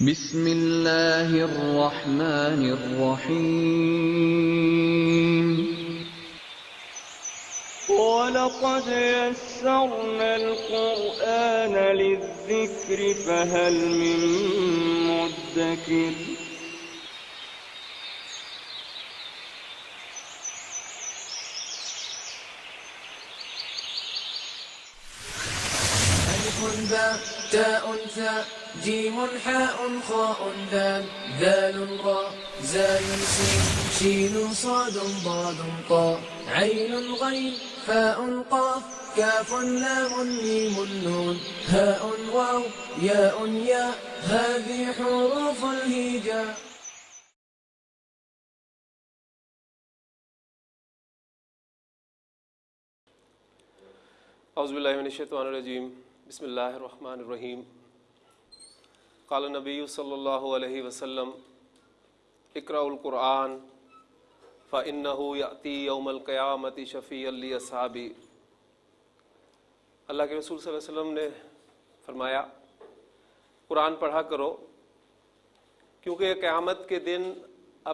بسم اللہ الرحمن الرحیم وَلَقَدْ يَسَّرْنَا الْقُرْآنَ لِلذِّكْرِ فَهَلْ مِن مُّدَّكِرٍ ألف باء تاء ثاء جيم حاء خاء دال ذال راء زاي سين شين صاد ضاد طاء عين غين فاء قاف كاف لام ميم نون هاء واو ياء ياء هذه حروف الهجاء. اعوذ باللہ من الشیطان الرجیم بسم اللہ الرحمن الرحیم قال النبی صلی اللہ علیہ وسلم اقرأوا القرآن فإنہ یأتی یوم القیامۃ شفیعا لأصحابی. اللہ کے رسول صلی اللہ علیہ وسلم نے فرمایا قرآن پڑھا کرو کیونکہ قیامت کے دن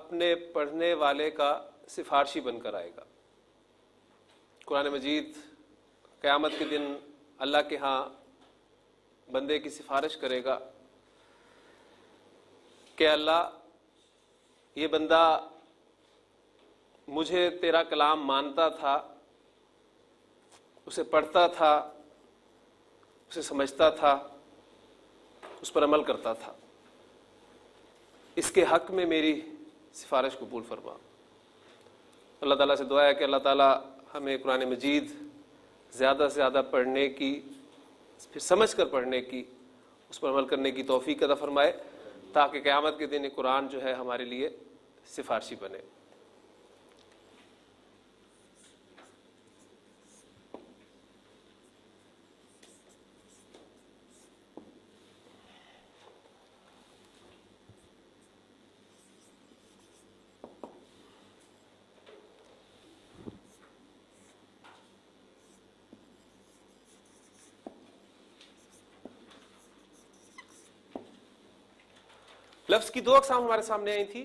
اپنے پڑھنے والے کا سفارشی بن کر آئے گا. قرآن مجید قیامت کے دن اللہ کے ہاں بندے کی سفارش کرے گا کہ اللہ یہ بندہ مجھے تیرا کلام مانتا تھا، اسے پڑھتا تھا، اسے سمجھتا تھا، اس پر عمل کرتا تھا، اس کے حق میں میری سفارش قبول فرما. اللہ تعالیٰ سے دعا ہے کہ اللہ تعالیٰ ہمیں قرآن مجید زیادہ سے زیادہ پڑھنے کی، پھر سمجھ کر پڑھنے کی، اس پر عمل کرنے کی توفیق عطا فرمائے تاکہ قیامت کے دن یہ قرآن جو ہے ہمارے لیے سفارشی بنے. لفظ کی دو اقسام ہمارے سامنے آئی تھی،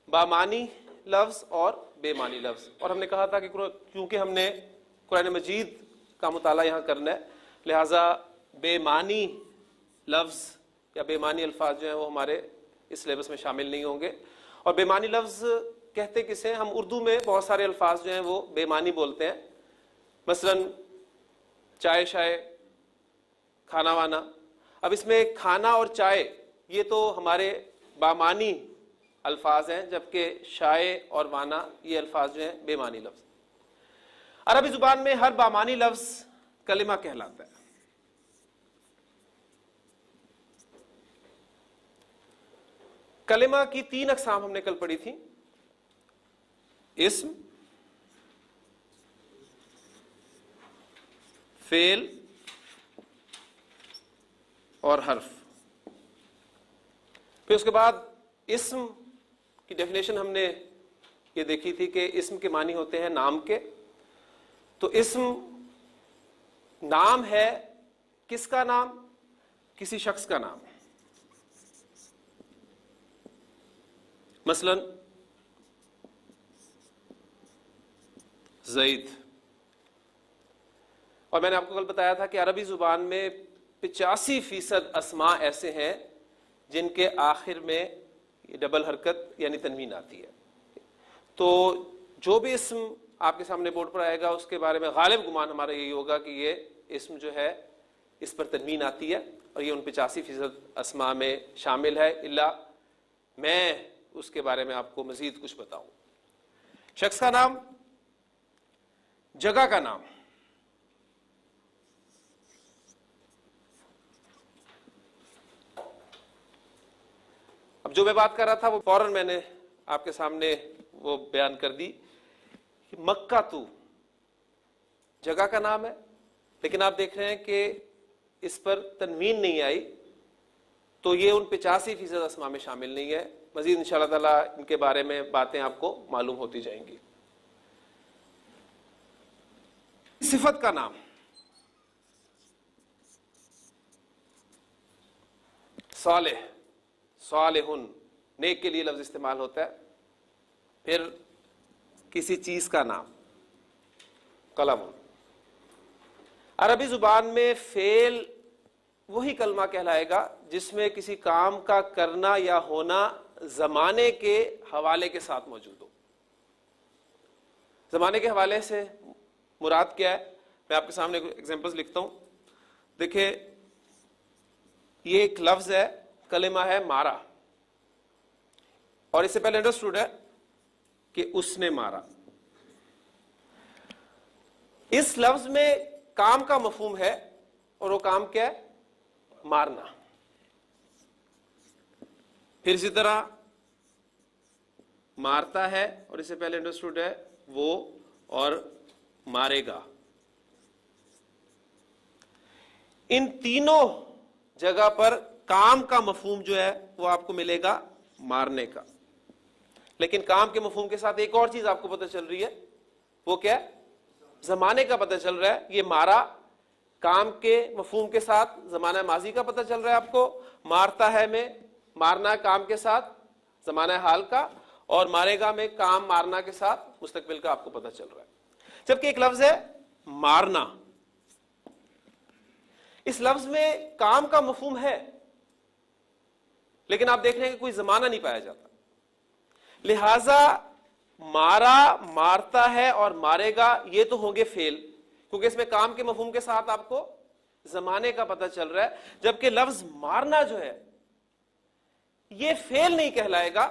بامانی لفظ اور بے معنی لفظ، اور ہم نے کہا تھا کہ کیونکہ ہم نے قرآن مجید کا مطالعہ یہاں کرنا ہے لہٰذا بے معنی لفظ یا بے معنی الفاظ جو ہیں وہ ہمارے اس سلیبس میں شامل نہیں ہوں گے. اور بے معنی لفظ کہتے کسے ہیں؟ ہم اردو میں بہت سارے الفاظ جو ہیں وہ بے معنی بولتے ہیں، مثلا چائے شائے، کھانا وانا. اب اس میں کھانا اور چائے یہ تو ہمارے بامانی الفاظ ہیں، جبکہ شائع اور وانا یہ الفاظ جو ہیں بے معنی لفظ. عربی زبان میں ہر بامانی لفظ کلمہ کہلاتا ہے. کلمہ کی تین اقسام ہم نے کل پڑھی تھی، اسم، فعل اور حرف. پھر اس کے بعد اسم کی ڈیفینیشن ہم نے یہ دیکھی تھی کہ اسم کے معنی ہوتے ہیں نام کے. تو اسم نام ہے، کس کا نام؟ کسی شخص کا نام. مثلا زید. اور میں نے آپ کو کل بتایا تھا کہ عربی زبان میں 85% اسماء ایسے ہیں جن کے آخر میں ڈبل حرکت یعنی تنوین آتی ہے. تو جو بھی اسم آپ کے سامنے بورڈ پر آئے گا اس کے بارے میں غالب گمان ہمارا یہی ہوگا کہ یہ اسم جو ہے اس پر تنوین آتی ہے اور یہ ان 85% اسماء میں شامل ہے، الا میں اس کے بارے میں آپ کو مزید کچھ بتاؤں. شخص کا نام، جگہ کا نام. اب جو میں بات کر رہا تھا وہ فوراً میں نے آپ کے سامنے وہ بیان کر دی. مکہ تو جگہ کا نام ہے، لیکن آپ دیکھ رہے ہیں کہ اس پر تنوین نہیں آئی، تو یہ ان 85% اسماء میں شامل نہیں ہے. مزید انشاءاللہ تعالیٰ ان کے بارے میں باتیں آپ کو معلوم ہوتی جائیں گی. صفت کا نام، صالح، صالحن نیک کے لیے لفظ استعمال ہوتا ہے. پھر کسی چیز کا نام قلم. عربی زبان میں فعل وہی کلمہ کہلائے گا جس میں کسی کام کا کرنا یا ہونا زمانے کے حوالے کے ساتھ موجود ہو. زمانے کے حوالے سے مراد کیا ہے؟ میں آپ کے سامنے ایگزامپلز لکھتا ہوں. دیکھیں یہ ایک لفظ ہے, کلمہ ہے مارا, اور اس سے پہلے انڈرسٹوڈ ہے کہ اس نے مارا. اس لفظ میں کام کا مفہوم ہے, اور وہ کام کیا ہے؟ مارنا. پھر اسی طرح مارتا ہے, اور اس سے پہلے انڈرسٹوڈ ہے وہ, اور مارے گا. ان تینوں جگہ پر کام کا مفہوم جو ہے وہ آپ کو ملے گا مارنے کا. لیکن کام کے مفہوم کے ساتھ ایک اور چیز آپ کو پتہ چل رہی ہے, وہ کیا ہے؟ زمانے کا پتہ چل رہا ہے. یہ مارا کام کے مفہوم کے ساتھ زمانہ ماضی کا پتہ چل رہا ہے آپ کو, مارتا ہے میں مارنا کام کے ساتھ زمانہ حال کا, اور مارے گا میں کام مارنا کے ساتھ مستقبل کا آپ کو پتہ چل رہا ہے. جبکہ ایک لفظ ہے مارنا, اس لفظ میں کام کا مفہوم ہے, لیکن آپ دیکھ رہے ہیں کہ کوئی زمانہ نہیں پایا جاتا. لہذا مارا, مارتا ہے اور مارے گا, یہ تو ہوں گے فعل, کیونکہ اس میں کام کے مفہوم کے ساتھ آپ کو زمانے کا پتہ چل رہا ہے. جبکہ لفظ مارنا جو ہے یہ فعل نہیں کہلائے گا,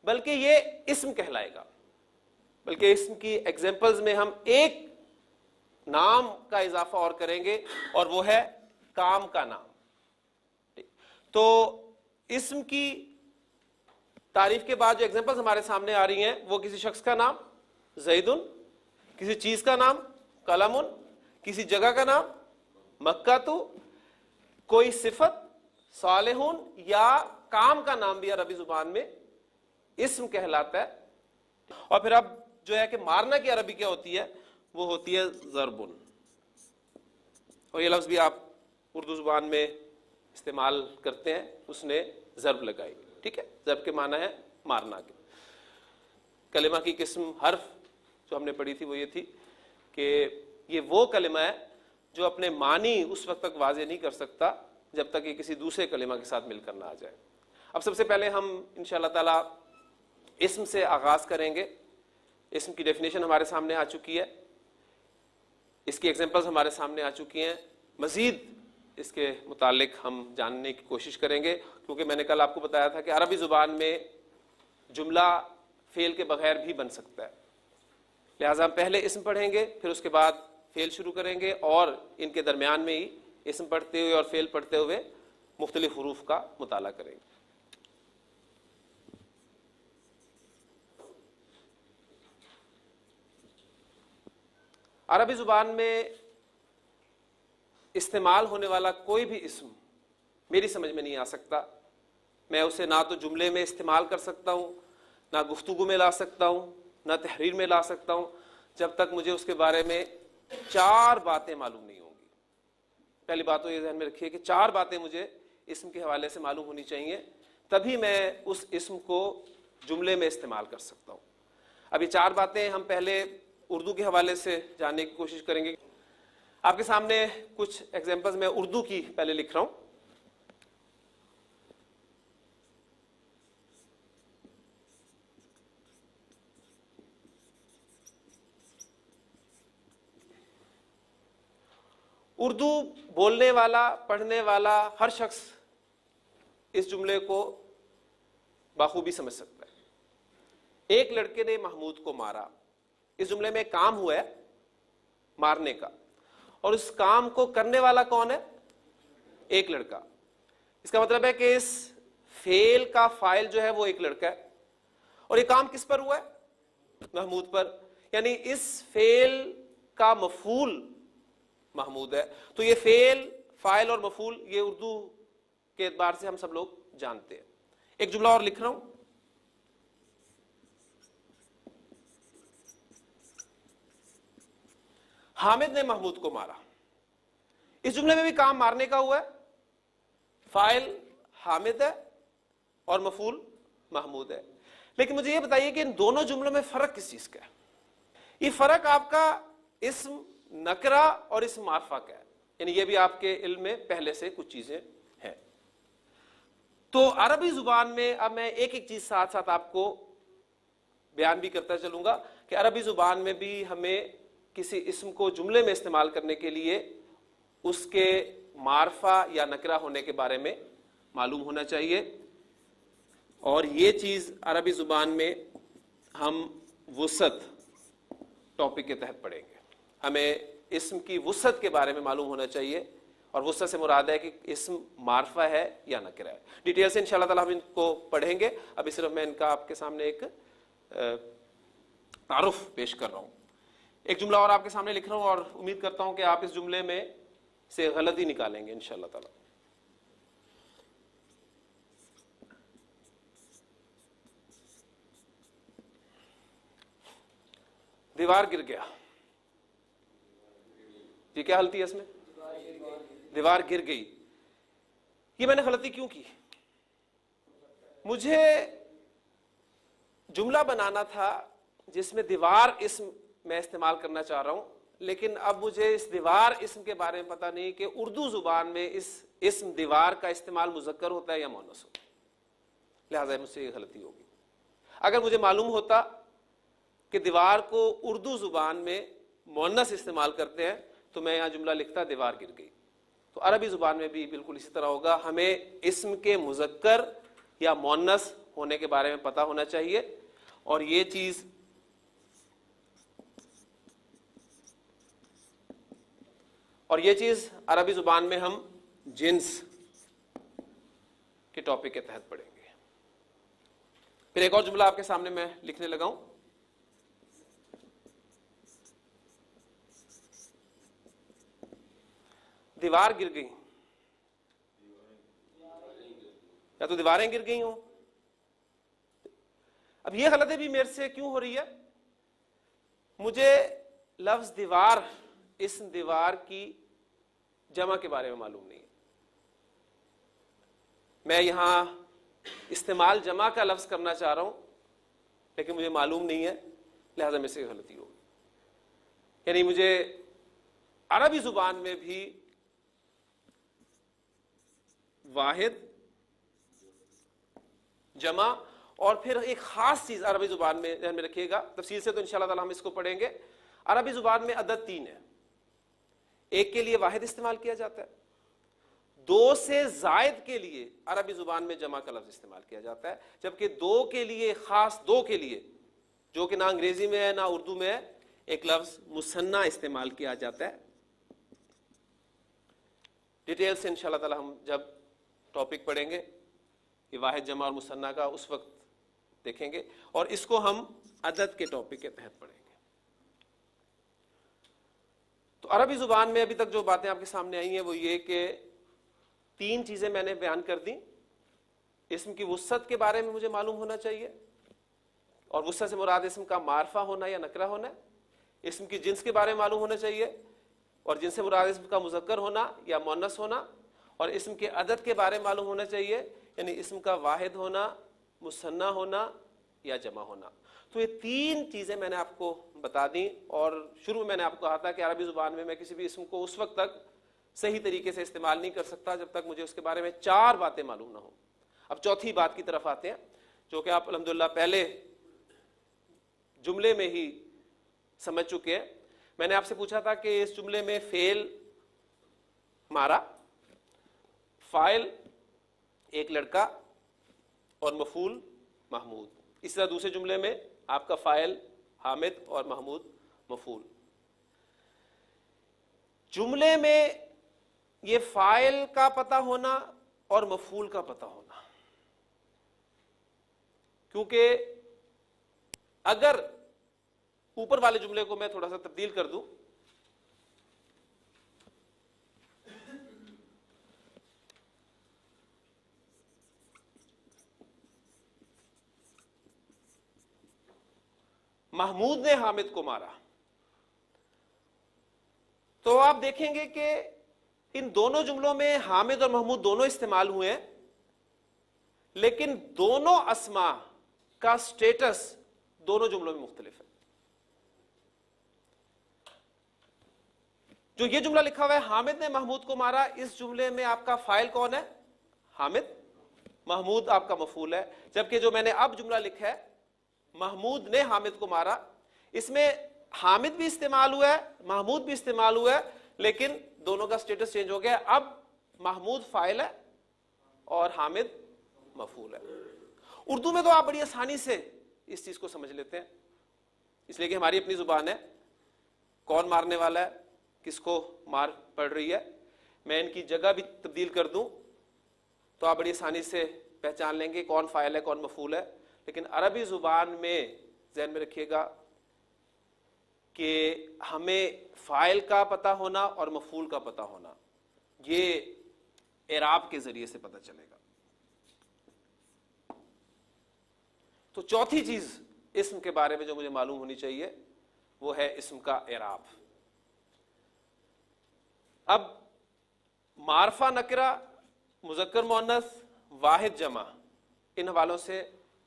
بلکہ یہ اسم کہلائے گا. بلکہ اسم کی ایگزامپلز میں ہم ایک نام کا اضافہ اور کریں گے, اور وہ ہے کام کا نام. تو اسم کی تعریف کے بعد جو ایگزامپلز ہمارے سامنے آ رہی ہیں وہ کسی شخص کا نام زیدن, کسی چیز کا نام قلمن, کسی جگہ کا نام مکہ تو, کوئی صفت صالحون, یا کام کا نام بھی عربی زبان میں اسم کہلاتا ہے. اور پھر اب جو ہے کہ مارنا کی عربی کیا ہوتی ہے؟ وہ ہوتی ہے ضربن. اور یہ لفظ بھی آپ اردو زبان میں استعمال کرتے ہیں, اس نے ضرب لگائی. ٹھیک ہے, ضرب کے معنی ہے مارنا کے. کلمہ کی قسم حرف جو ہم نے پڑھی تھی وہ یہ تھی کہ یہ وہ کلمہ ہے جو اپنے معنی اس وقت تک واضح نہیں کر سکتا جب تک یہ کسی دوسرے کلمہ کے ساتھ مل کر نہ آ جائے. اب سب سے پہلے ہم انشاءاللہ تعالی اسم سے آغاز کریں گے. اسم کی ڈیفینیشن ہمارے سامنے آ چکی ہے, اس کی ایگزامپلز ہمارے سامنے آ چکی ہیں. مزید اس کے متعلق ہم جاننے کی کوشش کریں گے, کیونکہ میں نے کل آپ کو بتایا تھا کہ عربی زبان میں جملہ فعل کے بغیر بھی بن سکتا ہے. لہٰذا ہم پہلے اسم پڑھیں گے, پھر اس کے بعد فعل شروع کریں گے, اور ان کے درمیان میں ہی اسم پڑھتے ہوئے اور فعل پڑھتے ہوئے مختلف حروف کا مطالعہ کریں گے. عربی زبان میں استعمال ہونے والا کوئی بھی اسم میری سمجھ میں نہیں آ سکتا. میں اسے نہ تو جملے میں استعمال کر سکتا ہوں, نہ گفتگو میں لا سکتا ہوں, نہ تحریر میں لا سکتا ہوں, جب تک مجھے اس کے بارے میں 4 باتیں معلوم نہیں ہوں گی. پہلی بات تو یہ ذہن میں رکھیے کہ 4 باتیں مجھے اسم کے حوالے سے معلوم ہونی چاہیے, تبھی میں اس اسم کو جملے میں استعمال کر سکتا ہوں. اب یہ 4 باتیں ہم پہلے اردو کے حوالے سے جاننے کی کوشش کریں گے. آپ کے سامنے کچھ ایگزامپلز میں اردو کی پہلے لکھ رہا ہوں. اردو بولنے والا, پڑھنے والا ہر شخص اس جملے کو بخوبی سمجھ سکتا ہے. ایک لڑکے نے محمود کو مارا. اس جملے میں کام ہوا ہے مارنے کا, اور اس کام کو کرنے والا کون ہے؟ ایک لڑکا. اس کا مطلب ہے کہ اس فعل کا فاعل جو ہے وہ ایک لڑکا ہے, اور یہ کام کس پر ہوا ہے؟ محمود پر. یعنی اس فعل کا مفعول محمود ہے. تو یہ فعل, فاعل اور مفعول یہ اردو کے اعتبار سے ہم سب لوگ جانتے ہیں. ایک جملہ اور لکھ رہا ہوں. حامد نے محمود کو مارا. اس جملے میں بھی کام مارنے کا ہوا ہے, فاعل حامد ہے اور مفعول محمود ہے. لیکن مجھے یہ بتائیے کہ ان دونوں جملوں میں فرق کس چیز کا ہے؟ یہ فرق آپ کا اسم نکرہ اور اسم معرفہ کا ہے. یعنی یہ بھی آپ کے علم میں پہلے سے کچھ چیزیں ہیں. تو عربی زبان میں اب میں ایک ایک چیز ساتھ ساتھ آپ کو بیان بھی کرتا چلوں گا کہ عربی زبان میں بھی ہمیں کسی اسم کو جملے میں استعمال کرنے کے لیے اس کے معرفہ یا نکرہ ہونے کے بارے میں معلوم ہونا چاہیے. اور یہ چیز عربی زبان میں ہم وسعت ٹاپک کے تحت پڑھیں گے. ہمیں اسم کی وسعت کے بارے میں معلوم ہونا چاہیے, اور وسعت سے مراد ہے کہ اسم معرفہ ہے یا نکرہ ہے. ڈیٹیل سے انشاءاللہ تعالی ہم ان کو پڑھیں گے. ابھی صرف میں ان کا آپ کے سامنے ایک تعارف پیش کر رہا ہوں. ایک جملہ اور آپ کے سامنے لکھ رہا ہوں اور امید کرتا ہوں کہ آپ اس جملے میں سے غلطی نکالیں گے انشاءاللہ تعالی. دیوار گر گیا. یہ کیا غلطی ہے اس میں؟ دیوار گر گئی. یہ میں نے غلطی کیوں کی؟ مجھے جملہ بنانا تھا جس میں دیوار اسم میں استعمال کرنا چاہ رہا ہوں, لیکن اب مجھے اس دیوار اسم کے بارے میں پتہ نہیں کہ اردو زبان میں اس اسم دیوار کا استعمال مذکر ہوتا ہے یا مؤنث ہوتا ہے. لہٰذا مجھ سے یہ غلطی ہوگی. اگر مجھے معلوم ہوتا کہ دیوار کو اردو زبان میں مؤنث استعمال کرتے ہیں تو میں یہاں جملہ لکھتا دیوار گر گئی. تو عربی زبان میں بھی بالکل اسی طرح ہوگا. ہمیں اسم کے مذکر یا مؤنث ہونے کے بارے میں پتہ ہونا چاہیے, اور یہ چیز عربی زبان میں ہم جنس کے ٹاپک کے تحت پڑھیں گے. پھر ایک اور جملہ آپ کے سامنے میں لکھنے لگا ہوں. دیوار گر گئی, یا تو دیواریں گر گئی ہوں. اب یہ غلطی بھی میرے سے کیوں ہو رہی ہے؟ مجھے لفظ دیوار اسم دیوار کی جمع کے بارے میں معلوم نہیں ہے. میں یہاں استعمال جمع کا لفظ کرنا چاہ رہا ہوں لیکن مجھے معلوم نہیں ہے, لہذا میں سے غلطی ہوگی. یعنی مجھے عربی زبان میں بھی واحد, جمع, اور پھر ایک خاص چیز عربی زبان میں ذہن میں رکھیے گا. تفصیل سے تو انشاءاللہ تعالی ہم اس کو پڑھیں گے. عربی زبان میں عدد 3 ہے. ایک کے لیے واحد استعمال کیا جاتا ہے, 2 سے زائد کے لیے عربی زبان میں جمع کا لفظ استعمال کیا جاتا ہے, جبکہ 2 کے لیے, خاص 2 کے لیے, جو کہ نہ انگریزی میں ہے نہ اردو میں ہے, ایک لفظ مثنیٰ استعمال کیا جاتا ہے. ڈیٹیل سے انشاءاللہ تعالی ہم جب ٹاپک پڑھیں گے یہ واحد, جمع اور مثنیٰ کا, اس وقت دیکھیں گے, اور اس کو ہم عدد کے ٹاپک کے تحت پڑھیں گے. تو عربی زبان میں ابھی تک جو باتیں آپ کے سامنے آئی ہیں وہ یہ کہ 3 چیزیں میں نے بیان کر دیں. اسم کی وسعت کے بارے میں مجھے معلوم ہونا چاہیے, اور وسعت سے مراد اسم کا معرفہ ہونا یا نکرہ ہونا ہے. اسم کی جنس کے بارے میں معلوم ہونا چاہیے, اور جنس سے مراد اسم کا مذکر ہونا یا مؤنث ہونا, اور اسم کے عدد کے بارے میں معلوم ہونا چاہیے, یعنی اسم کا واحد ہونا, مثنیٰ ہونا یا جمع ہونا. تو یہ 3 چیزیں میں نے آپ کو بتا دیں, اور شروع میں نے آپ کو کہا تھا کہ عربی زبان میں کسی بھی اسم کو اس وقت تک صحیح طریقے سے استعمال نہیں کر سکتا جب تک مجھے اس کے بارے میں 4 باتیں معلوم نہ ہوں. اب چوتھی بات کی طرف آتے ہیں, جو کہ آپ الحمدللہ پہلے جملے میں ہی سمجھ چکے ہیں. میں نے آپ سے پوچھا تھا کہ اس جملے میں فعل مارا, فاعل ایک لڑکا, اور مفعول محمود. اس طرح دوسرے جملے میں آپ کا فاعل حامد اور محمود مفعول. جملے میں یہ فاعل کا پتہ ہونا اور مفعول کا پتہ ہونا, کیونکہ اگر اوپر والے جملے کو میں تھوڑا سا تبدیل کر دوں, محمود نے حامد کو مارا, تو آپ دیکھیں گے کہ ان دونوں جملوں میں حامد اور محمود دونوں استعمال ہوئے ہیں, لیکن دونوں اسما کا سٹیٹس دونوں جملوں میں مختلف ہے. جو یہ جملہ لکھا ہوا ہے حامد نے محمود کو مارا، اس جملے میں آپ کا فاعل کون ہے؟ حامد. محمود آپ کا مفعول ہے. جبکہ جو میں نے اب جملہ لکھا ہے محمود نے حامد کو مارا، اس میں حامد بھی استعمال ہوا ہے، محمود بھی استعمال ہوا ہے، لیکن دونوں کا سٹیٹس چینج ہو گیا. اب محمود فاعل ہے اور حامد مفعول ہے. اردو میں تو آپ بڑی آسانی سے اس چیز کو سمجھ لیتے ہیں، اس لیے کہ ہماری اپنی زبان ہے. کون مارنے والا ہے، کس کو مار پڑ رہی ہے. میں ان کی جگہ بھی تبدیل کر دوں تو آپ بڑی آسانی سے پہچان لیں گے کون فاعل ہے کون مفعول ہے. لیکن عربی زبان میں ذہن میں رکھیے گا کہ ہمیں فاعل کا پتہ ہونا اور مفعول کا پتہ ہونا یہ اعراب کے ذریعے سے پتہ چلے گا. تو چوتھی چیز اسم کے بارے میں جو مجھے معلوم ہونی چاہیے وہ ہے اسم کا اعراب. اب معرفہ نکرہ، مذکر مؤنث، واحد جمع، ان حوالوں سے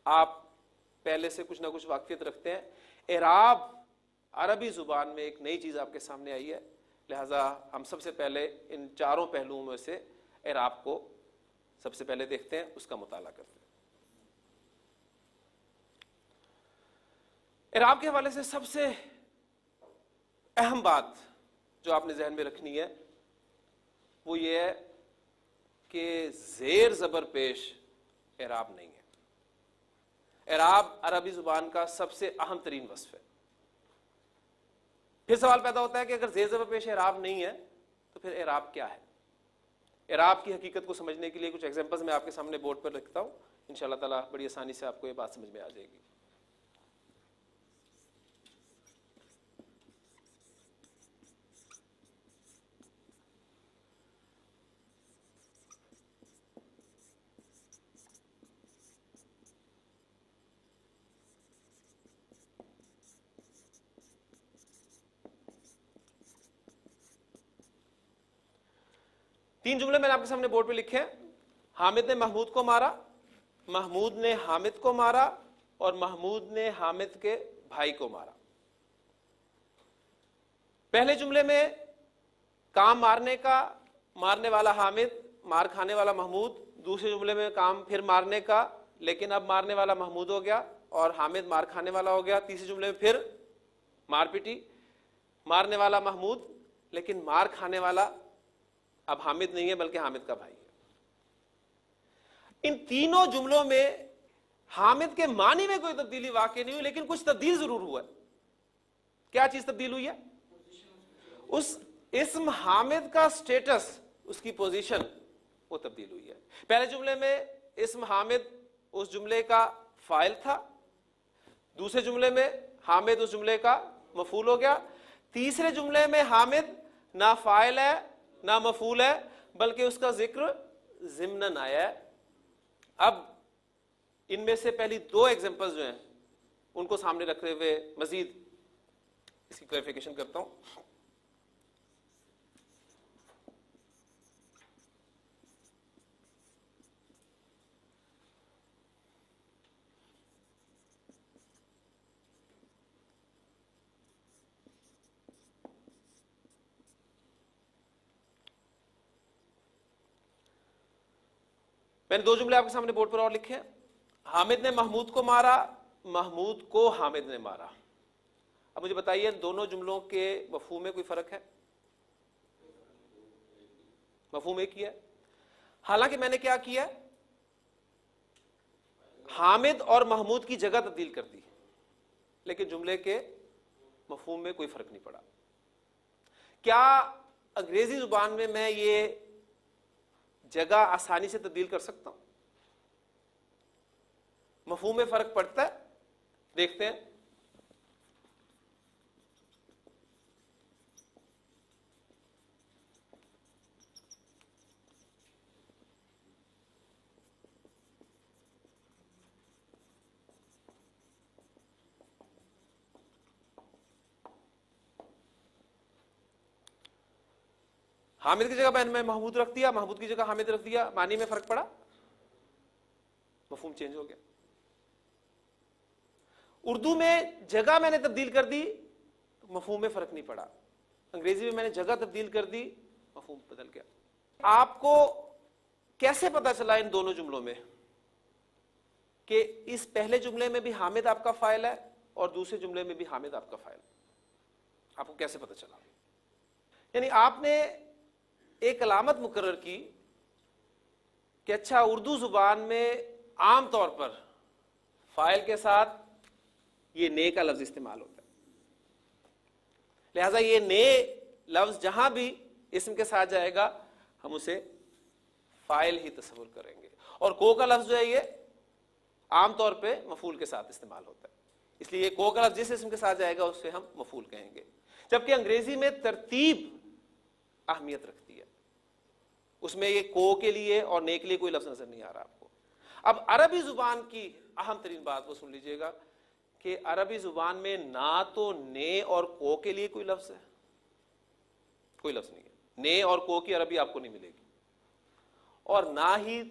آپ پہلے سے کچھ نہ کچھ واقفیت رکھتے ہیں. اعراب عربی زبان میں ایک نئی چیز آپ کے سامنے آئی ہے، لہذا ہم سب سے پہلے ان چاروں پہلوؤں میں سے اعراب کو سب سے پہلے دیکھتے ہیں، اس کا مطالعہ کرتے ہیں. اعراب کے حوالے سے سب سے اہم بات جو آپ نے ذہن میں رکھنی ہے وہ یہ ہے کہ زیر زبر پیش اعراب نہیں ہے. اعراب عربی زبان کا سب سے اہم ترین وصف ہے. پھر سوال پیدا ہوتا ہے کہ اگر زیر زبر پیش اعراب نہیں ہے تو پھر اعراب کیا ہے؟ اعراب کی حقیقت کو سمجھنے کے لیے کچھ ایگزامپلز میں آپ کے سامنے بورڈ پر لکھتا ہوں، انشاءاللہ تعالیٰ بڑی آسانی سے آپ کو یہ بات سمجھ میں آ جائے گی. تین جملے میں نے آپ کے سامنے بورڈ پہ لکھے ہیں. حامد نے محمود کو مارا، محمود نے حامد کو مارا اور محمود نے حامد کے بھائی کو مارا. پہلے جملے میں کام مارنے کا، مارنے والا حامد، مار کھانے والا محمود. دوسرے جملے میں کام پھر مارنے کا، لیکن اب مارنے والا محمود ہو گیا اور حامد مار کھانے والا ہو گیا. تیسرے جملے میں پھر مار پیٹی، مارنے والا محمود لیکن مار کھانے والا اب حامد نہیں ہے بلکہ حامد کا بھائی ہے. ان تینوں جملوں میں حامد کے معنی میں کوئی تبدیلی واقع نہیں ہوئی، لیکن کچھ تبدیل ضرور ہوا ہے. کیا چیز تبدیل ہوئی ہے؟ اس اسم حامد کا سٹیٹس، اس کی پوزیشن وہ تبدیل ہوئی ہے. پہلے جملے میں اسم حامد اس جملے کا فاعل تھا، دوسرے جملے میں حامد اس جملے کا مفعول ہو گیا، تیسرے جملے میں حامد نہ فاعل ہے نہ مفعول ہے بلکہ اس کا ذکر ضمناً آیا ہے. اب ان میں سے پہلی دو ایگزامپلز جو ہیں ان کو سامنے رکھتے ہوئے مزید اس کی کلیریفیکیشن کرتا ہوں. میں نے دو جملے آپ کے سامنے بورڈ پر اور لکھے ہیں. حامد نے محمود کو مارا، محمود کو حامد نے مارا. اب مجھے بتائیے دونوں جملوں کے مفہوم میں کوئی فرق ہے؟ مفہوم ایک ہی ہے. حالانکہ میں نے کیا کیا، حامد اور محمود کی جگہ تبدیل کر دی، لیکن جملے کے مفہوم میں کوئی فرق نہیں پڑا. کیا انگریزی زبان میں یہ جگہ آسانی سے تبدیل کر سکتا ہوں؟ مفہوم میں فرق پڑتا ہے؟ دیکھتے ہیں. حامد کی جگہ میں محمود رکھ دیا، محمود کی جگہ حامد رکھ دیا، معنی میں فرق پڑا؟ مفہوم چینج ہو گیا. اردو میں جگہ میں نے تبدیل کر دی، مفہوم میں فرق نہیں پڑا. انگریزی میں میں نے جگہ تبدیل کر دی، مفہوم بدل گیا. آپ کو کیسے پتا چلا ان دونوں جملوں میں کہ اس پہلے جملے میں بھی حامد آپ کا فاعل ہے اور دوسرے جملے میں بھی حامد آپ کا فاعل ہے؟ آپ کو کیسے پتا چلا؟ یعنی آپ نے ایک علامت مقرر کی کہ اچھا اردو زبان میں عام طور پر فاعل کے ساتھ یہ نے کا لفظ استعمال ہوتا ہے، لہذا یہ نے لفظ جہاں بھی اسم کے ساتھ جائے گا ہم اسے فاعل ہی تصور کریں گے، اور کو کا لفظ جو ہے یہ عام طور پہ مفعول کے ساتھ استعمال ہوتا ہے، اس لیے کو کا لفظ جس اسم کے ساتھ جائے گا اسے ہم مفعول کہیں گے. جبکہ انگریزی میں ترتیب اہمیت رکھتی ہے، اس میں یہ کو کے لیے اور نے کے لیے کوئی لفظ نظر نہیں آ رہا آپ کو. اب عربی زبان کی اہم ترین بات وہ سن لیجئے گا کہ عربی زبان میں نہ تو نے اور کو کے لیے کوئی لفظ ہے، کوئی لفظ نہیں ہے. نے اور کو کی عربی آپ کو نہیں ملے گی، اور نہ ہی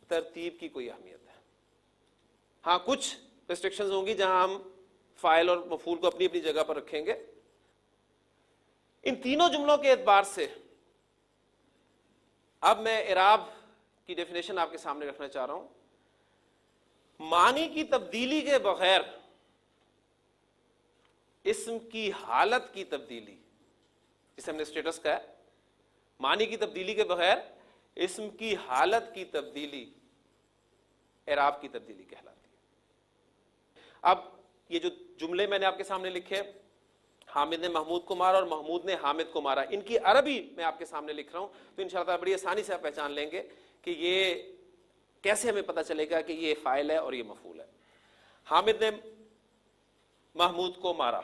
ترتیب کی کوئی اہمیت ہے. ہاں کچھ ریسٹرکشنز ہوں گی جہاں ہم فاعل اور مفعول کو اپنی اپنی جگہ پر رکھیں گے. ان تینوں جملوں کے اعتبار سے اب میں اعراب کی ڈیفینیشن آپ کے سامنے رکھنا چاہ رہا ہوں. معنی کی تبدیلی کے بغیر اسم کی حالت کی تبدیلی، جسے ہم نے اسٹیٹس کہا ہے، معنی کی تبدیلی کے بغیر اسم کی حالت کی تبدیلی اعراب کی تبدیلی کہلاتی ہے. اب یہ جو جملے میں نے آپ کے سامنے لکھے، حامد نے محمود کو مارا اور محمود نے حامد کو مارا، ان کی عربی میں آپ کے سامنے لکھ رہا ہوں تو انشاءاللہ بڑی آسانی سے آپ پہچان لیں گے کہ یہ کیسے ہمیں پتہ چلے گا کہ یہ فاعل ہے اور یہ مفعول ہے. حامد نے محمود کو مارا،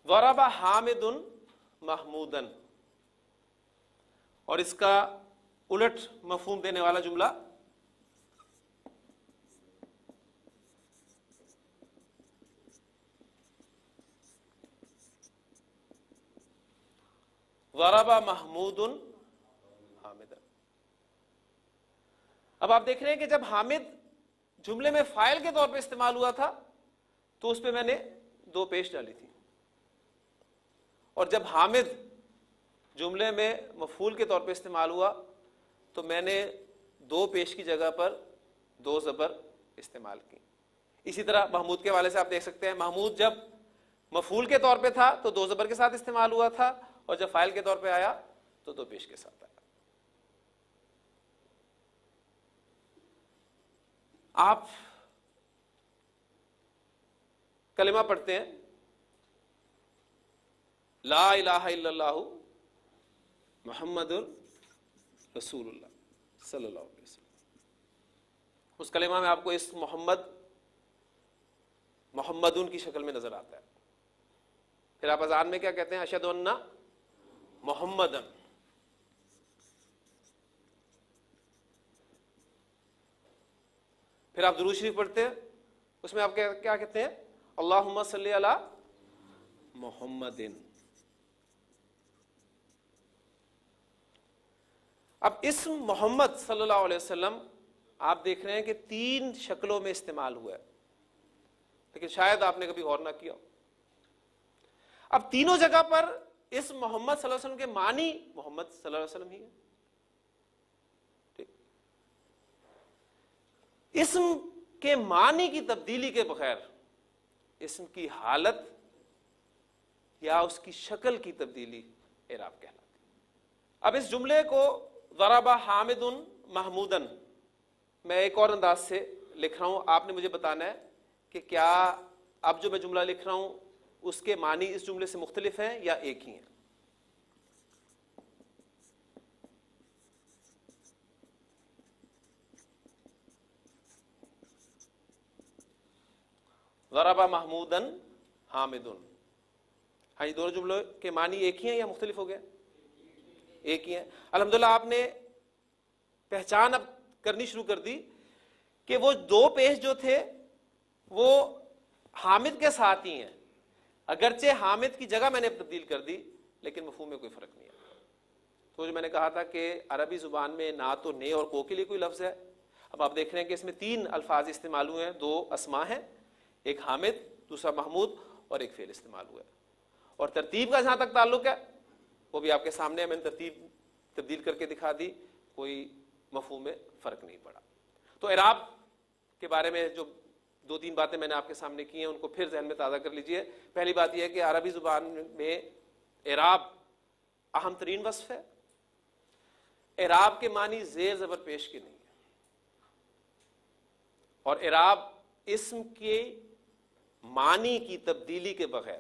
ضرب حامد محمودن، اور اس کا الٹ مفہوم دینے والا جملہ ضرب محمود حامد. اب آپ دیکھ رہے ہیں کہ جب حامد جملے میں فاعل کے طور پہ استعمال ہوا تھا تو اس پہ میں نے دو پیش ڈالی تھی، اور جب حامد جملے میں مفعول کے طور پہ استعمال ہوا تو میں نے دو پیش کی جگہ پر دو زبر استعمال کی. اسی طرح محمود کے حوالے سے آپ دیکھ سکتے ہیں، محمود جب مفعول کے طور پہ تھا تو دو زبر کے ساتھ استعمال ہوا تھا، اور جب فاعل کے طور پہ آیا تو دو پیش کے ساتھ آیا. آپ کلمہ پڑھتے ہیں لا الہ الا اللہ محمد رسول اللہ صلی اللہ علیہ وسلم. اس کلمہ میں آپ کو اس محمدن کی شکل میں نظر آتا ہے. پھر آپ اذان میں کیا کہتے ہیں؟ اشہد ان محمدن. پھر آپ درود شریف پڑھتے ہیں، اس میں آپ کیا کہتے ہیں؟ اللہم صلی علی محمدن. اب اسم محمد صلی اللہ علیہ وسلم آپ دیکھ رہے ہیں کہ تین شکلوں میں استعمال ہوا ہے، لیکن شاید آپ نے کبھی غور نہ کیا. اب تینوں جگہ پر اسم محمد صلی اللہ علیہ وسلم کے معنی محمد صلی اللہ علیہ وسلم ہی ہے. ٹھیک، اسم کے معنی کی تبدیلی کے بغیر اسم کی حالت یا اس کی شکل کی تبدیلی اعراب کہلاتی. اب اس جملے کو ضرب حامد محمودن میں ایک اور انداز سے لکھ رہا ہوں، آپ نے مجھے بتانا ہے کہ کیا اب جو میں جملہ لکھ رہا ہوں اس کے معنی اس جملے سے مختلف ہیں یا ایک ہی ہیں. ضرب محمودن حامدن، ہاں یہ دونوں جملوں کے معنی ایک ہی ہیں یا مختلف ہو گئے؟ ایک ہی ہیں. الحمدللہ آپ نے پہچان اب کرنی شروع کر دی کہ وہ دو پیش جو تھے وہ حامد کے ساتھ ہی ہیں، اگرچہ حامد کی جگہ میں نے تبدیل کر دی لیکن مفہوم میں کوئی فرق نہیں ہے۔ تو جو میں نے کہا تھا کہ عربی زبان میں نہ تو نے اور کو کے لیے کوئی لفظ ہے، اب آپ دیکھ رہے ہیں کہ اس میں 3 الفاظ استعمال ہوئے ہیں، 2 اسماء ہیں، ایک حامد، دوسرا محمود، اور ایک فعل استعمال ہوا ہے۔ اور ترتیب کا جہاں تک تعلق ہے وہ بھی آپ کے سامنے ہے، میں نے ترتیب تبدیل کر کے دکھا دی، کوئی مفہوم میں فرق نہیں پڑا۔ تو اعراب کے بارے میں جو 2-3 باتیں میں نے آپ کے سامنے کی ہیں ان کو پھر ذہن میں تازہ کر لیجئے۔ پہلی بات یہ ہے کہ عربی زبان میں اعراب اہم ترین وصف ہے۔ اعراب کے معنی زیر زبر پیش کے نہیں ہے، اور اعراب اسم کے معنی کی تبدیلی کے بغیر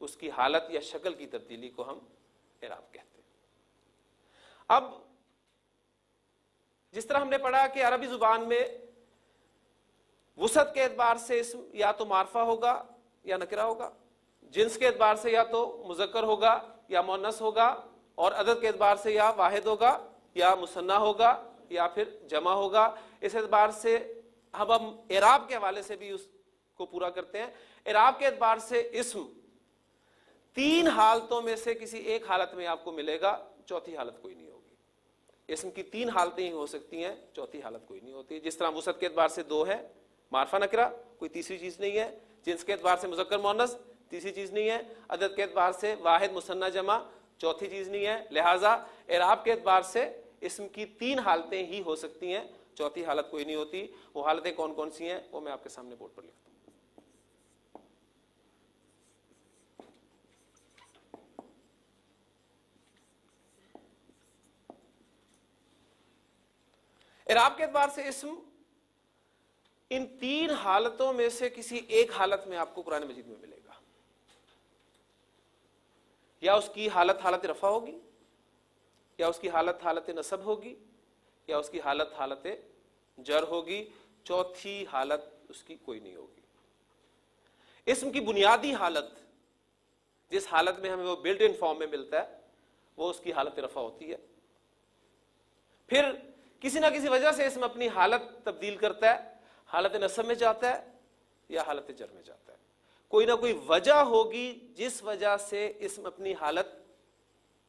اس کی حالت یا شکل کی تبدیلی کو ہم اعراب کہتے ہیں۔ اب جس طرح ہم نے پڑھا کہ عربی زبان میں وسعت کے اعتبار سے اسم یا تو معرفہ ہوگا یا نکرہ ہوگا، جنس کے اعتبار سے یا تو مذکر ہوگا یا مؤنث ہوگا، اور عدد کے اعتبار سے یا واحد ہوگا یا مثنیٰ ہوگا یا پھر جمع ہوگا۔ اس اعتبار سے ہم اعراب کے حوالے سے بھی اس کو پورا کرتے ہیں۔ اعراب کے اعتبار سے اسم 3 حالتوں میں سے کسی ایک حالت میں آپ کو ملے گا، چوتھی حالت کوئی نہیں ہوگی۔ اسم کی 3 حالتیں ہی ہو سکتی ہیں، چوتھی حالت کوئی نہیں ہوتی۔ جس طرح وسعت کے اعتبار سے 2 ہے، معرفہ نکرہ، کوئی تیسری چیز نہیں ہے، جنس کے اعتبار سے مذکر مؤنث، تیسری چیز نہیں ہے، عدد کے اعتبار سے واحد مثنیٰ جمع، چوتھی چیز نہیں ہے۔ لہٰذا اعراب کے اعتبار سے اسم کی 3 حالتیں ہی ہو سکتی ہیں، چوتھی حالت کوئی نہیں ہوتی۔ وہ حالتیں کون کون سی ہیں وہ میں آپ کے سامنے بورڈ پر لکھتا ہوں۔ اعراب کے اعتبار سے اسم ان 3 حالتوں میں سے کسی ایک حالت میں آپ کو قرآن مجید میں ملے گا، یا اس کی حالت رفع ہوگی، یا اس کی حالت نصب ہوگی، یا اس کی حالت جر ہوگی، چوتھی حالت اس کی کوئی نہیں ہوگی۔ اسم کی بنیادی حالت جس حالت میں ہمیں وہ بلٹ ان فارم میں ملتا ہے وہ اس کی حالت رفع ہوتی ہے۔ پھر کسی نہ کسی وجہ سے اسم اپنی حالت تبدیل کرتا ہے، حالت نصب میں جاتا ہے یا حالت جر میں جاتا ہے۔ کوئی نہ کوئی وجہ ہوگی جس وجہ سے اسم اپنی حالت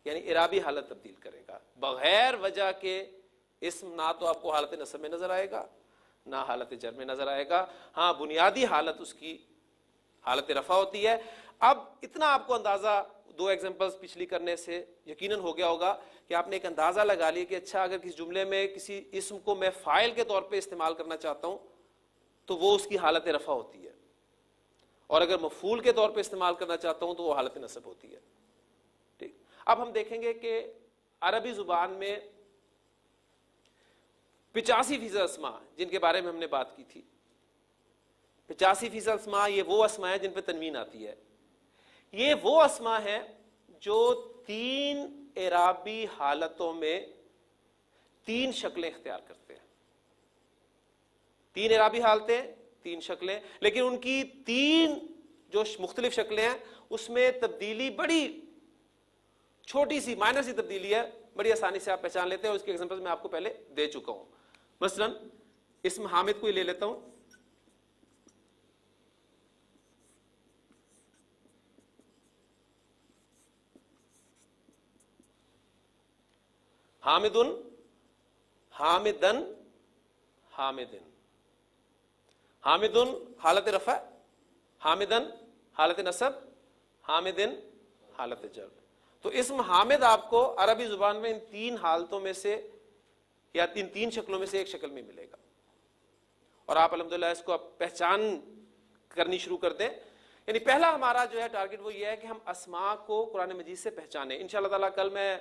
یعنی اعرابی حالت تبدیل کرے گا۔ بغیر وجہ کے اسم نہ تو آپ کو حالت نصب میں نظر آئے گا نہ حالت جر میں نظر آئے گا۔ ہاں بنیادی حالت اس کی حالت رفع ہوتی ہے۔ اب اتنا آپ کو اندازہ 2 ایگزامپلز پچھلی کرنے سے یقیناً ہو گیا ہوگا کہ آپ نے ایک اندازہ لگا لیا کہ اچھا اگر کسی جملے میں کسی اسم کو میں فاعل کے طور پہ استعمال کرنا چاہتا ہوں تو وہ اس کی حالت رفع ہوتی ہے، اور اگر مفعول کے طور پہ استعمال کرنا چاہتا ہوں تو وہ حالت نصب ہوتی ہے۔ ٹھیک، اب ہم دیکھیں گے کہ عربی زبان میں 85% اسماء جن کے بارے میں ہم نے بات کی تھی، 85% اسماء یہ وہ اسماء ہیں جن پہ تنوین آتی ہے۔ یہ وہ اسماء ہیں جو 3 اعرابی حالتوں میں 3 شکلیں اختیار کرتے ہیں۔ 3 اعرابی حالتیں، 3 شکلیں، لیکن ان کی 3 جو مختلف شکلیں ہیں اس میں تبدیلی بڑی چھوٹی سی مائنر سی تبدیلی ہے، بڑی آسانی سے آپ پہچان لیتے ہیں، اور اس کے ایگزامپل میں آپ کو پہلے دے چکا ہوں۔ مثلا اسم حامد کو ہی لے لیتا ہوں۔ حامدن، حامدن، حامدن۔ حامدن حالت رفع، حامدن حالت نصب، حامدن حالت جر۔ تو اسم حامد آپ کو عربی زبان میں ان 3 حالتوں میں سے یا ان 3 شکلوں میں سے ایک شکل میں ملے گا، اور آپ الحمدللہ اس کو آپ پہچان کرنی شروع کر دیں۔ یعنی پہلا ہمارا جو ہے ٹارگٹ وہ یہ ہے کہ ہم اسماء کو قرآن مجید سے پہچانیں۔ انشاءاللہ تعالیٰ کل میں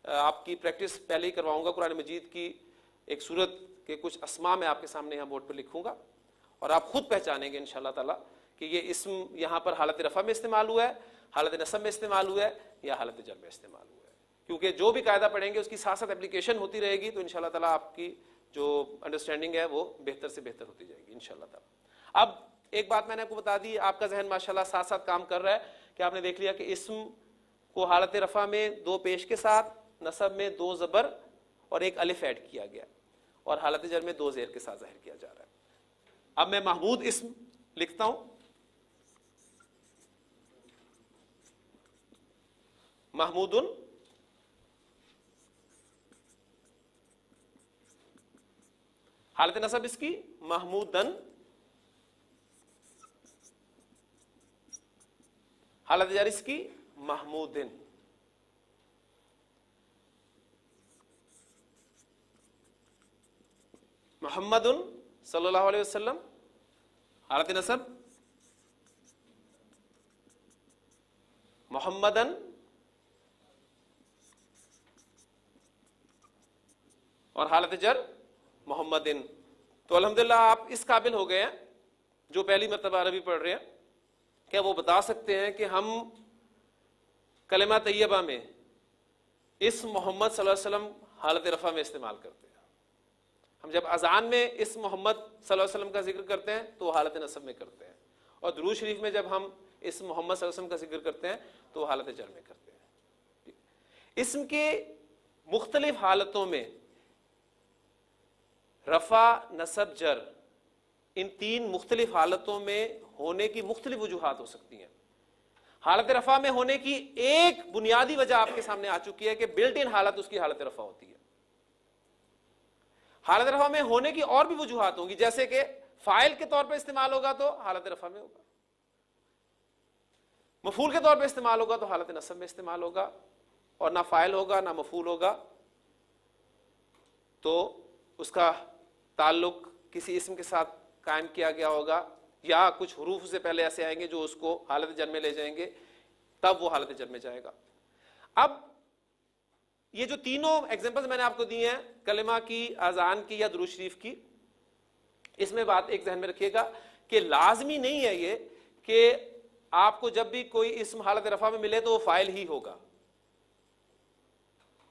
آپ کی پریکٹس پہلے ہی کرواؤں گا، قرآن مجید کی ایک سورت کے کچھ اسماء میں آپ کے سامنے یہاں بورڈ پر لکھوں گا، اور آپ خود پہچانیں گے انشاءاللہ تعالیٰ کہ یہ اسم یہاں پر حالت رفع میں استعمال ہوا ہے، حالت نصب میں استعمال ہوا ہے یا حالت جر میں استعمال ہوا ہے۔ کیونکہ جو بھی قاعدہ پڑھیں گے اس کی ساتھ ساتھ اپلیکیشن ہوتی رہے گی، تو انشاءاللہ تعالیٰ آپ کی جو انڈرسٹینڈنگ ہے وہ بہتر سے بہتر ہوتی جائے گی انشاءاللہ تعالیٰ۔ اب ایک بات میں نے آپ کو بتا دی، آپ کا ذہن ماشاءاللہ ساتھ ساتھ کام کر رہا ہے کہ آپ نے دیکھ لیا کہ اسم کو حالت رفع میں 2 پیش کے ساتھ، نصب میں 2 زبر اور 1 الف ایڈ کیا گیا، اور حالت جر میں 2 زیر کے ساتھ ظاہر کیا جا رہا ہے۔ اب میں محمود اسم لکھتا ہوں, محمودن, حالت نصب اس کی محمودن, حالت جر اس کی محمودن. محمد صلی اللہ علیہ وسلم, حالت نصب محمدن, اور حالت جر محمدن. تو الحمدللہ آپ اس قابل ہو گئے ہیں جو پہلی مرتبہ عربی پڑھ رہے ہیں کہ وہ بتا سکتے ہیں کہ ہم کلمہ طیبہ میں اسم محمد صلی اللہ علیہ وسلم حالت رفع میں استعمال کرتے ہیں. ہم جب اذان میں اسم محمد صلی اللہ علیہ وسلم کا ذکر کرتے ہیں تو وہ حالت نصب میں کرتے ہیں, اور درود شریف میں جب ہم اسم محمد صلی اللہ علیہ وسلم کا ذکر کرتے ہیں تو وہ حالت جر میں کرتے ہیں. اسم کے مختلف حالتوں میں رفع, نصب, جر, ان تین مختلف حالتوں میں ہونے کی مختلف وجوہات ہو سکتی ہیں. حالت رفع میں ہونے کی ایک بنیادی وجہ آپ کے سامنے آ چکی ہے کہ بلٹ ان حالت اس کی حالت رفع ہوتی ہے. حالت رفع میں ہونے کی اور بھی وجوہات ہوں گی, جیسے کہ فاعل کے طور پہ استعمال ہوگا تو حالت رفع میں ہوگا, مفعول کے طور پہ استعمال ہوگا تو حالت نصب میں استعمال ہوگا, اور نہ فاعل ہوگا نہ مفعول ہوگا تو اس کا تعلق کسی اسم کے ساتھ قائم کیا گیا ہوگا, یا کچھ حروف سے پہلے ایسے آئیں گے جو اس کو حالت جر میں لے جائیں گے, تب وہ حالت جر میں جائے گا. اب یہ جو تینوں ایگزامپلز میں نے آپ کو دی ہیں, کلمہ کی, اذان کی یا درود شریف کی, اس میں بات ایک ذہن میں رکھیے گا کہ لازمی نہیں ہے یہ کہ آپ کو جب بھی کوئی اسم حالت رفع میں ملے تو وہ فاعل ہی ہوگا.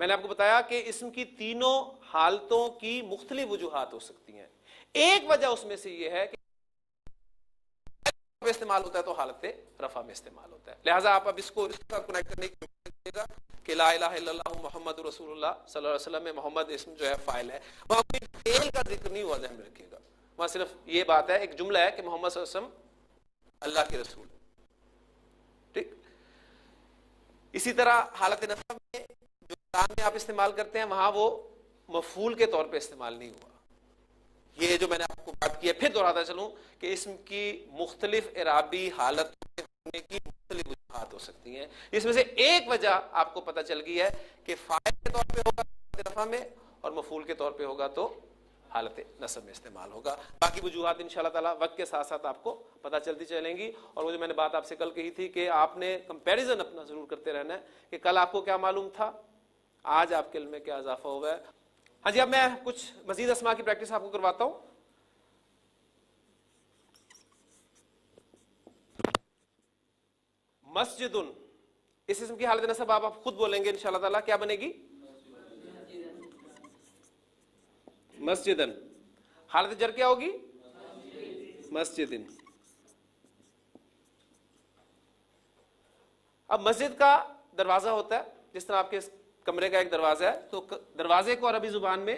میں نے آپ کو بتایا کہ اسم کی تینوں حالتوں کی مختلف وجوہات ہو سکتی ہیں. ایک وجہ اس میں سے یہ ہے کہ استعمال ہوتا ہے تو حالت رفع میں استعمال ہوتا ہے. لہٰذا آپ اب اس کو کنیکٹ کرنے کی کوشش کیجیے گا کہ لا الہ الا اللہ محمد رسول اللہ صلی اللہ علیہ وسلم میں محمد اسم جو ہے فاعل ہے, وہاں کوئی فعل کا ذکر نہیں ہوا, ذہن میں رکھیے گا. وہاں صرف یہ بات ہے, ایک جملہ ہے کہ محمد صلی اللہ علیہ وسلم اللہ کے رسول. ٹھیک. اسی طرح حالت نصب میں جو کلام میں آپ استعمال کرتے ہیں وہاں وہ مفعول کے طور پہ استعمال نہیں ہوا. یہ جو میں نے آپ کو بات کی ہے, پھر دوہراتا چلوں کہ اسم کی مختلف اعرابی حالت ہونے کی مختلف وجوہات ہو سکتی ہیں. اس میں سے ایک وجہ آپ کو پتہ چل گئی ہے کہ فاعل کے طور پہ ہوگا حالت رفع میں, اور مفعول کے طور پہ ہوگا تو حالت نصب میں استعمال ہوگا. باقی وجوہات انشاءاللہ تعالیٰ وقت کے ساتھ ساتھ آپ کو پتہ چلتی چلیں گی. اور وہ جو میں نے بات آپ سے کل کہی تھی کہ آپ نے کمپیریزن اپنا ضرور کرتے رہنا ہے کہ کل آپ کو کیا معلوم تھا, آج آپ کے علم میں کیا اضافہ ہوا ہے. ہاں جی, اب میں کچھ مزید اسماء کی پریکٹس آپ کو کرواتا ہوں. مسجد, اس اسم کی حالت نصب آپ خود بولیں گے انشاءاللہ تعالیٰ, کیا بنے گی؟ مسجدن. حالت جر کیا ہوگی؟ مسجدن. اب مسجد کا دروازہ ہوتا ہے, جس طرح آپ کے کمرے کا ایک دروازہ ہے, تو دروازے کو عربی زبان میں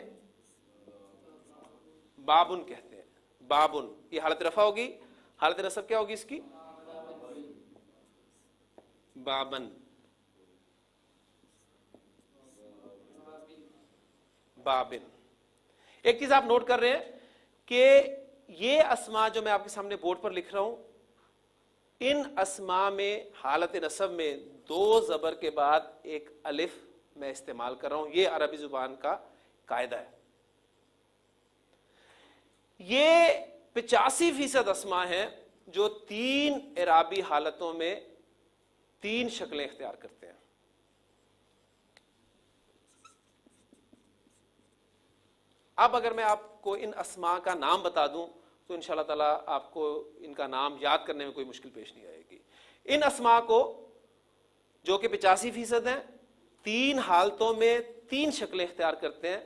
بابن کہتے ہیں. بابن, یہ حالت رفع ہوگی. حالت نصب کیا ہوگی اس کی؟ بابن. بابن. ایک چیز آپ نوٹ کر رہے ہیں کہ یہ اسماء جو میں آپ کے سامنے بورڈ پر لکھ رہا ہوں, ان اسماء میں حالت نصب میں دو زبر کے بعد ایک الف میں استعمال کر رہا ہوں. یہ عربی زبان کا قاعدہ ہے. یہ 85% اسماء ہیں جو تین اعرابی حالتوں میں تین شکلیں اختیار کرتے ہیں. اب اگر میں آپ کو ان اسماء کا نام بتا دوں تو انشاءاللہ تعالیٰ آپ کو ان کا نام یاد کرنے میں کوئی مشکل پیش نہیں آئے گی. ان اسماء کو جو کہ 85% ہیں, تین حالتوں میں تین شکلیں اختیار کرتے ہیں.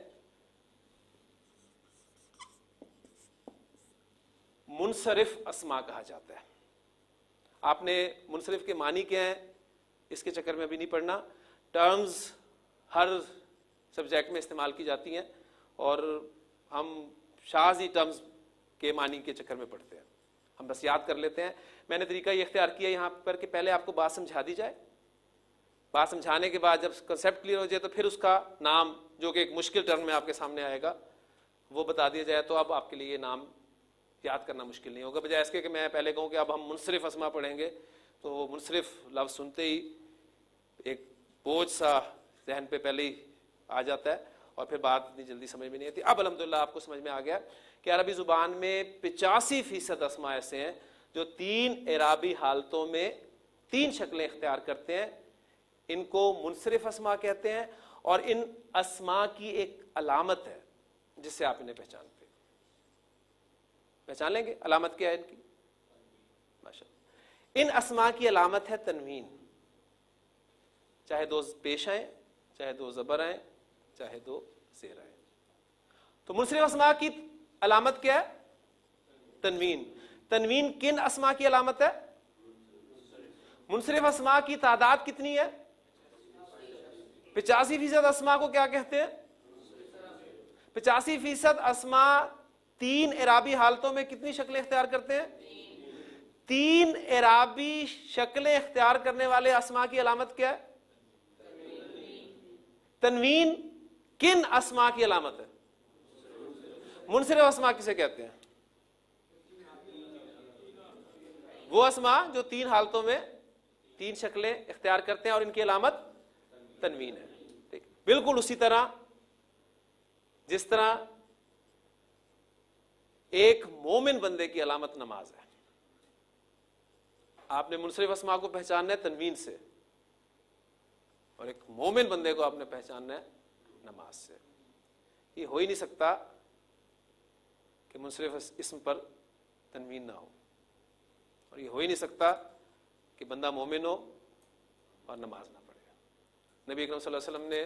منصرف اسماء کہا جاتا ہے. آپ نے منصرف کے معنی کیا ہیں اس کے چکر میں ابھی نہیں پڑھنا. ٹرمز ہر سبجیکٹ میں استعمال کی جاتی ہیں, اور ہم شاذ ہی ٹرمز کے معنی کے چکر میں پڑتے ہیں، ہم بس یاد کر لیتے ہیں۔ میں نے طریقہ یہ اختیار کیا یہاں پر کہ پہلے آپ کو بات سمجھا دی جائے، بات سمجھانے کے بعد جب کنسیپٹ کلیئر ہو جائے تو پھر اس کا نام جو کہ ایک مشکل ٹرم میں آپ کے سامنے آئے گا وہ بتا دیا جائے، تو اب آپ کے لیے یہ نام یاد کرنا مشکل نہیں ہوگا، بجائے اس کے کہ میں پہلے کہوں کہ اب ہم منصرف اسما پڑھیں گے تو وہ منصرف لفظ سنتے ہی ایک بوجھ سا ذہن پہ پہلے ہی آ جاتا ہے اور پھر بات اتنی جلدی سمجھ میں نہیں آتی۔ اب الحمدللہ آپ کو سمجھ میں آ گیا کہ عربی زبان میں 85% اسما ایسے ہیں جو 3 اعرابی حالتوں میں 3 شکلیں اختیار کرتے ہیں، ان کو منصرف اسما کہتے ہیں، اور ان اسما کی ایک علامت ہے جس سے آپ انہیں پہچانتے ہیں۔ پہچان لیں گے علامت کیا ہے ان کی؟ ماشاءاللہ، ان اسما کی علامت ہے تنوین، چاہے 2 پیش آئیں، چاہے 2 زبر آئیں، چاہے 2 زیر آئیں۔ تو منصرف اسما کی علامت کیا ہے؟ تنوین۔ تنوین کن اسما کی علامت ہے؟ منصرف اسما کی تعداد کتنی ہے؟ 85% اسما کو کیا کہتے ہیں؟ 85% اسما 3 اعرابی حالتوں میں کتنی شکلیں اختیار کرتے ہیں؟ 3 اعرابی شکلیں اختیار کرنے والے اسما کی علامت کیا ہے؟ تنوین کن اسما کی علامت ہے؟ منصرف اسما کسے کہتے ہیں؟ وہ اسما جو 3 حالتوں میں 3 شکلیں اختیار کرتے ہیں اور ان کی علامت تنوین ہے۔ بالکل اسی طرح جس طرح ایک مومن بندے کی علامت نماز ہے، آپ نے منصرف اسما کو پہچاننا ہے تنوین سے، اور ایک مومن بندے کو آپ نے پہچاننا ہے نماز سے۔ یہ ہو ہی نہیں سکتا کہ منصرف اسم پر تنوین نہ ہو، اور یہ ہو ہی نہیں سکتا کہ بندہ مومن ہو اور نماز نہ پڑھے۔ نبی اکرم صلی اللہ علیہ وسلم نے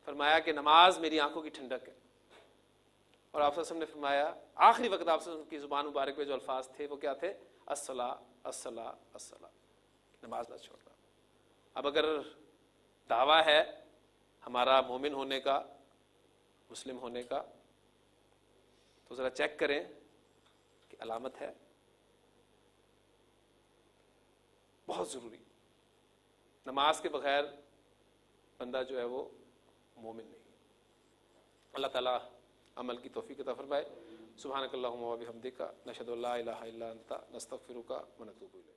فرمایا کہ نماز میری آنکھوں کی ٹھنڈک ہے، اور آپ صلی اللہ علیہ وسلم نے فرمایا آخری وقت آپ صلی اللہ علیہ وسلم کی زبان مبارک پہ جو الفاظ تھے وہ کیا تھے؟ الصلاۃ الصلاۃ الصلاۃ، نماز نہ چھوڑنا۔ اب اگر دعویٰ ہے ہمارا مومن ہونے کا، مسلم ہونے کا، تو ذرا چیک کریں کہ علامت ہے، بہت ضروری۔ نماز کے بغیر بندہ جو ہے وہ مومن نہیں۔ اللہ تعالیٰ عمل کی توفیق عطا فرمائے۔ سبحانک اللہم و بحمدک، نشہد ان لا الہ الا انت، نستغفرک و نتوب الیک۔